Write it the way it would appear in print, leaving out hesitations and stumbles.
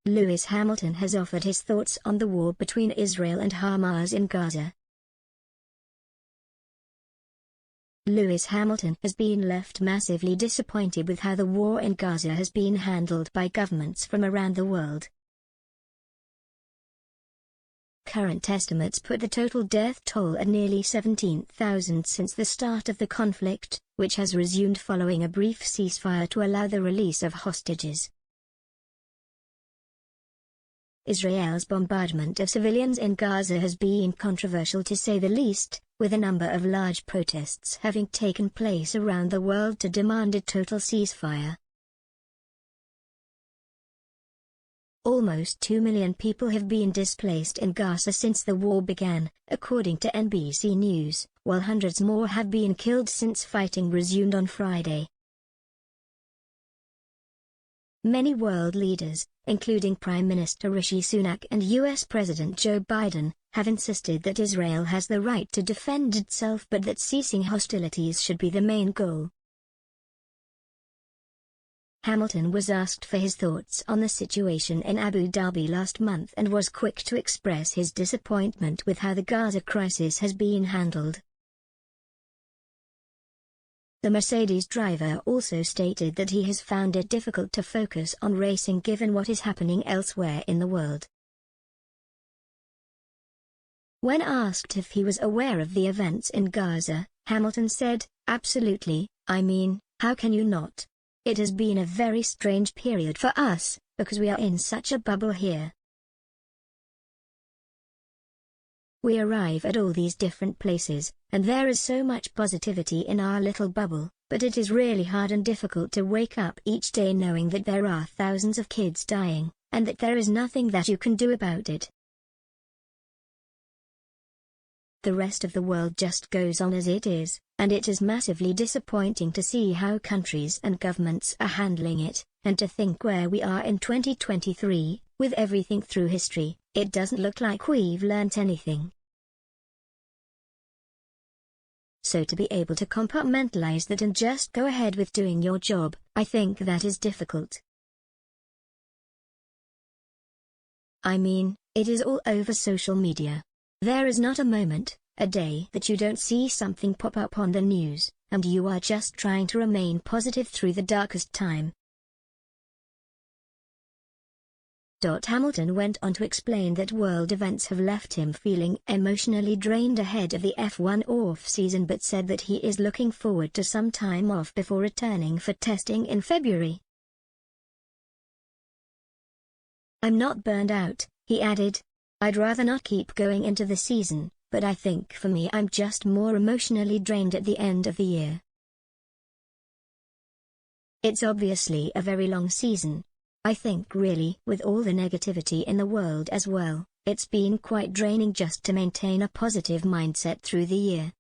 Lewis Hamilton has offered his thoughts on the war between Israel and Hamas in Gaza. Lewis Hamilton has been left massively disappointed with how the war in Gaza has been handled by governments from around the world. Current estimates put the total death toll at nearly 17,000 since the start of the conflict, which has resumed following a brief ceasefire to allow the release of hostages. Israel's bombardment of civilians in Gaza has been controversial to say the least, with a number of large protests having taken place around the world to demand a total ceasefire. Almost 2 million people have been displaced in Gaza since the war began, according to NBC News, while hundreds more have been killed since fighting resumed on Friday. Many world leaders, including Prime Minister Rishi Sunak and US President Joe Biden, have insisted that Israel has the right to defend itself but that ceasing hostilities should be the main goal. Hamilton was asked for his thoughts on the situation in Abu Dhabi last month and was quick to express his disappointment with how the Gaza crisis has been handled. The Mercedes driver also stated that he has found it difficult to focus on racing given what is happening elsewhere in the world. When asked if he was aware of the events in Gaza, Hamilton said, "Absolutely, I mean, how can you not? It has been a very strange period for us, because we are in such a bubble here. We arrive at all these different places, and there is so much positivity in our little bubble, but it is really hard and difficult to wake up each day knowing that there are thousands of kids dying, and that there is nothing that you can do about it. The rest of the world just goes on as it is, and it is massively disappointing to see how countries and governments are handling it, and to think where we are in 2023, with everything through history, it doesn't look like we've learnt anything. So to be able to compartmentalize that and just go ahead with doing your job, I think that is difficult. I mean, it is all over social media. There is not a moment, a day that you don't see something pop up on the news, and you are just trying to remain positive through the darkest time." Hamilton went on to explain that world events have left him feeling emotionally drained ahead of the F1 off-season but said that he is looking forward to some time off before returning for testing in February. "I'm not burned out," he added. "I'd rather not keep going into the season, but I think for me I'm just more emotionally drained at the end of the year. It's obviously a very long season. I think really, with all the negativity in the world as well, it's been quite draining just to maintain a positive mindset through the year."